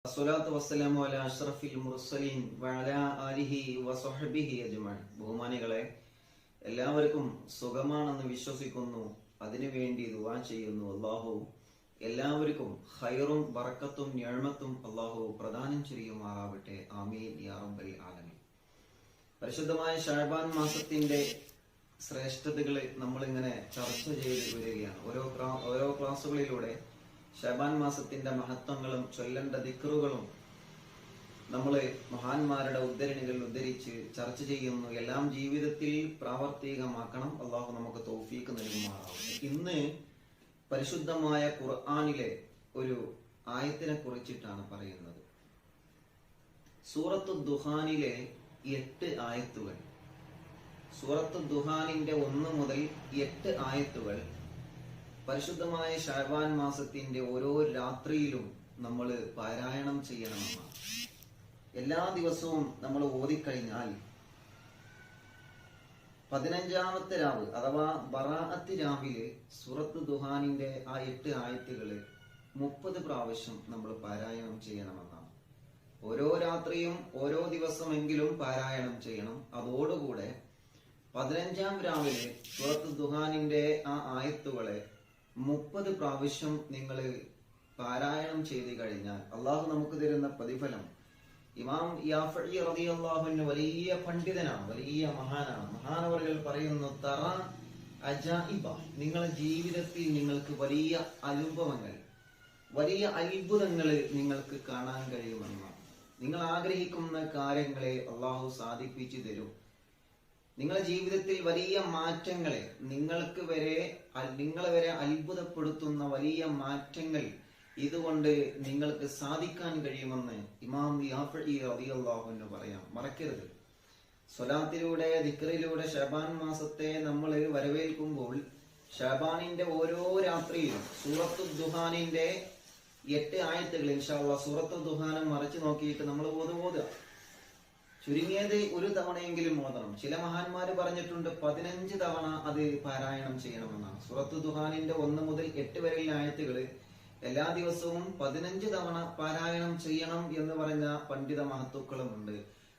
അസ്സലാത്തു വസ്സലാമു അലാ അഷ്റഫിൽ മുർസലീൻ വഅലാ ആലിഹി വസഹ്ബിഹി അജ്മഈൻ. ബഹുമാനികളെ, എല്ലാവർക്കും സുഖമാണെന്ന് വിശ്വസിക്കുന്നു. അതിനുവേണ്ടി ദുആ ചെയ്യുന്നു. അല്ലാഹു എല്ലാവർക്കും ഖൈറും ബറക്കത്തും നിഅമത്തും അല്ലാഹു പ്രദാനം ചെയ്യുമാറാവട്ടെ. ആമീൻ യാ റബ്ബൽ ആലമീൻ. പരിശുദ്ധമായ ശഅബാൻ മാസത്തിന്റെ ശ്രേഷ്ഠതകൾ നമ്മളിങ്ങനെ ചർച്ച ചെയ്ത് വരികയാണ്. ഓരോ ക്ലാസ്സുകളിലൂടെ ശഅബാൻ മാസത്തിന്റെ മഹത്വങ്ങളും ചൊല്ലേണ്ട ദിക്റുകളും നമ്മൾ മഹാന്മാരുടെ ഉദ്ധരണികൾ ഉദ്ധരിച്ച് ചർച്ച ചെയ്യുന്നു. എല്ലാം ജീവിതത്തിൽ പ്രാവർത്തികമാക്കണം. അള്ളാഹു നമുക്ക് തൗഫീഖ് നൽകുമാറാവട്ടെ. ഇന്ന് പരിശുദ്ധമായ ഖുർആനിലെ ഒരു ആയത്തിനെ കുറിച്ചിട്ടാണ് പറയുന്നത്. സൂറത്തു ദുഹാനിലെ 8 ആയത്തുകൾ. സൂറത്തു ദുഹാനിന്റെ 1 മുതൽ 8 ആയത്തുകൾ പരിശുദ്ധമായ ശഅബാൻ മാസത്തിന്റെ ഓരോ രാത്രിയിലും നമ്മൾ പാരായണം ചെയ്യണമെന്നാണ്. എല്ലാ ദിവസവും നമ്മൾ ഓതിക്കഴിഞ്ഞാൽ 15ാമത്തെ രാവ് അഥവാ ബറാഅത്ത് രാവിലെ സൂറത്ത് ദുഹാനിന്റെ ആ 8 ആയത്തുകള് 30 പ്രാവശ്യം നമ്മൾ പാരായണം ചെയ്യണമെന്നാണ്. ഓരോ രാത്രിയും ഓരോ ദിവസമെങ്കിലും പാരായണം ചെയ്യണം. അതോടുകൂടെ 15ാം രാവിലെ സൂറത്ത് ദുഹാനിന്റെ ആ ആയത്തുകളെ 30 പ്രാവശ്യം നിങ്ങൾ പാരായണം ചെയ്തു കഴിഞ്ഞാൽ അള്ളാഹു നമുക്ക് തരുന്ന പ്രതിഫലം. ഇമാം യാഫഈ റളിയല്ലാഹു അൻഹു വലിയ പണ്ഡിതനാണ്, വലിയ മഹാനാണ്. മഹാനവറുകൾ പറയുന്നു, തറ അജായിബ, നിങ്ങളുടെ ജീവിതത്തിൽ നിങ്ങൾക്ക് വലിയ അനുഭവങ്ങൾ, വലിയ അത്ഭുതങ്ങൾ നിങ്ങൾക്ക് കാണാൻ കഴിയുമെന്നാണ്. നിങ്ങൾ ആഗ്രഹിക്കുന്ന കാര്യങ്ങളെ അള്ളാഹു സാധിപ്പിച്ചു തരും. നിങ്ങളുടെ ജീവിതത്തിൽ വലിയ മാറ്റങ്ങളെ, നിങ്ങളെ വരെ അത്ഭുതപ്പെടുത്തുന്ന വലിയ മാറ്റങ്ങൾ ഇതുകൊണ്ട് നിങ്ങൾക്ക് സാധിക്കാൻ കഴിയുമെന്ന് ഇമാം യാഫഈ റളിയല്ലാഹു അൻഹു പറയാം. മറക്കരുത്. സ്വലാത്തിലൂടെ ദിക്റിലൂടെ ശഅബാൻ മാസത്തെ നമ്മൾ വരവേൽക്കുമ്പോൾ ശഅബാനിന്റെ ഓരോ രാത്രിയിലും സൂറത്തു ദുഹാനിന്റെ 8 ആയത്തുകൾ ഇൻഷാ അല്ലാഹ് സൂറത്തു ദുഹാനം മറിച്ച് നോക്കിയിട്ട് നമ്മൾ ഓതുക. ചുരുങ്ങിയത് ഒരു തവണയെങ്കിലും ഓതണം. ചില മഹാന്മാര് പറഞ്ഞിട്ടുണ്ട് 15 തവണ അത് പാരായണം ചെയ്യണമെന്നാണ്. സൂറത്തു ദുഹാനിന്റെ 1 മുതൽ 8 വരെയുള്ള ആയത്തുകള് എല്ലാ ദിവസവും 15 തവണ പാരായണം ചെയ്യണം എന്ന് പറഞ്ഞ പണ്ഡിത മഹത്തുക്കളുമുണ്ട്.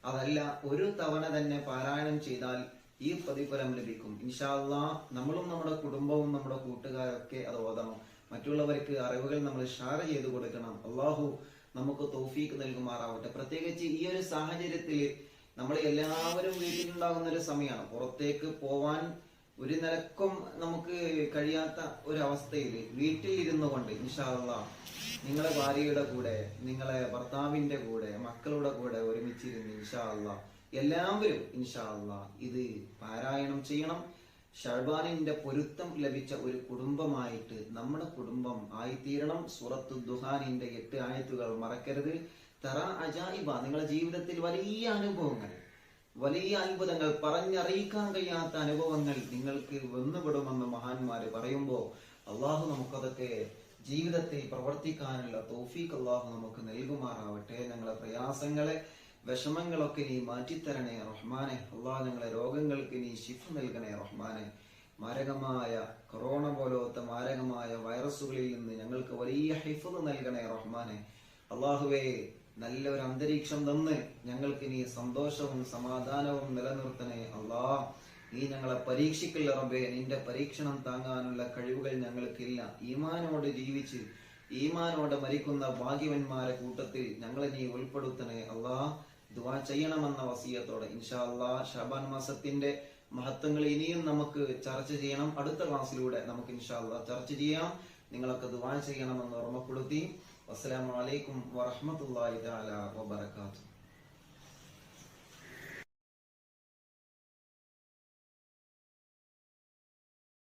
അതല്ല, ഒരു തവണ തന്നെ പാരായണം ചെയ്താൽ ഈ പ്രതിഫലം ലഭിക്കും. ഇൻഷാ അല്ലാഹ് നമ്മളും നമ്മുടെ കുടുംബവും നമ്മുടെ കൂട്ടുകാരൊക്കെ അത് ഓതണം. മറ്റുള്ളവർക്ക് അറിവുകൾ നമ്മൾ ഷെയർ ചെയ്തു കൊടുക്കണം. അള്ളാഹു നമുക്ക് തൗഫീഖ് നൽകുമാറാവട്ടെ. പ്രത്യേകിച്ച് ഈ ഒരു സാഹചര്യത്തിൽ നമ്മൾ എല്ലാവരും വീട്ടിലുണ്ടാകുന്ന ഒരു സമയമാണ്. പുറത്തേക്ക് പോവാൻ ഒരു നിലക്കും നമുക്ക് കഴിയാത്ത ഒരു അവസ്ഥയിൽ വീട്ടിൽ ഇരുന്നു കൊണ്ട് ഇൻഷാ അല്ലാഹ് നിങ്ങളെ ഭാര്യയുടെ കൂടെ, നിങ്ങളെ ഭർത്താവിന്റെ കൂടെ, മക്കളുടെ കൂടെ ഒരുമിച്ചിരുന്ന് ഇൻഷാ അല്ലാഹ് എല്ലാവരും ഇൻഷാ അല്ലാഹ് ഇത് പാരായണം ചെയ്യണം. ശഅബാനിന്റെ പൊരുത്തം ലഭിച്ച ഒരു കുടുംബമായിട്ട് നമ്മുടെ കുടുംബം ആയിത്തീരണം. സൂറത്തു ദുഹാനിന്റെ 8 ആയത്തുകൾ മറക്കരുത്. തറ അജായിബ, നിങ്ങളുടെ ജീവിതത്തിൽ വലിയ അനുഭവങ്ങൾ, വലിയ അത്ഭുതങ്ങൾ, പറഞ്ഞറിയിക്കാൻ കഴിയാത്ത അനുഭവങ്ങൾ നിങ്ങൾക്ക് വന്നുപെടുമെന്ന് മഹാന്മാര് പറയുമ്പോ അള്ളാഹു നമുക്കതൊക്കെ ജീവിതത്തിൽ പ്രവർത്തിക്കാനുള്ള തൗഫീഖ് അള്ളാഹു നമുക്ക് നൽകുമാറാവട്ടെ. ഞങ്ങളെ പ്രയാസങ്ങളെ, വിഷമങ്ങളൊക്കെ നീ മാറ്റിത്തരണേ റഹ്മാനെ. അള്ളാഹ് ഞങ്ങളെ രോഗങ്ങൾക്ക് നീ ശിഫ നൽകണേ റഹ്മാനെ. മാരകമായ കൊറോണ പോലത്തെ മാരകമായ വൈറസുകളിൽ നിന്ന് ഞങ്ങൾക്ക് വലിയ ഹിഫ്ദ് നൽകണേ റഹ്മാനെ. അള്ളാഹുവേ, നല്ലൊരു അന്തരീക്ഷം തന്ന് ഞങ്ങൾക്ക് നീ സന്തോഷവും സമാധാനവും നിലനിർത്തണേ അള്ളാഹ്. നീ ഞങ്ങളെ പരീക്ഷിക്കില്ല റബ്ബേ. നിന്റെ പരീക്ഷണം താങ്ങാനുള്ള കഴിവുകൾ ഞങ്ങൾക്കില്ല. ഈമാനോട് ജീവിച്ച് ഈമാനോടെ മരിക്കുന്ന ഭാഗ്യവന്മാരെ കൂട്ടത്തിൽ ഞങ്ങളെ നീ ഉൾപ്പെടുത്തണേ അള്ളാഹ്. ദുആ ചെയ്യണമെന്ന വസിയത്തോടെ ഇൻഷാ അല്ലാഹ് ശഅബാൻ മാസത്തിന്റെ മഹത്വങ്ങൾ ഇനിയും നമുക്ക് ചർച്ച ചെയ്യണം. അടുത്ത ക്ലാസ്സിലൂടെ നമുക്ക് ഇൻഷാ അല്ലാഹ് ചർച്ച ചെയ്യാം. നിങ്ങളൊക്കെ ദുആ ചെയ്യണമെന്ന് ഓർമ്മപ്പെടുത്തി. അസ്സലാമു അലൈക്കും വറഹ്മത്തുള്ളാഹി തആല വബറകാതുഹു.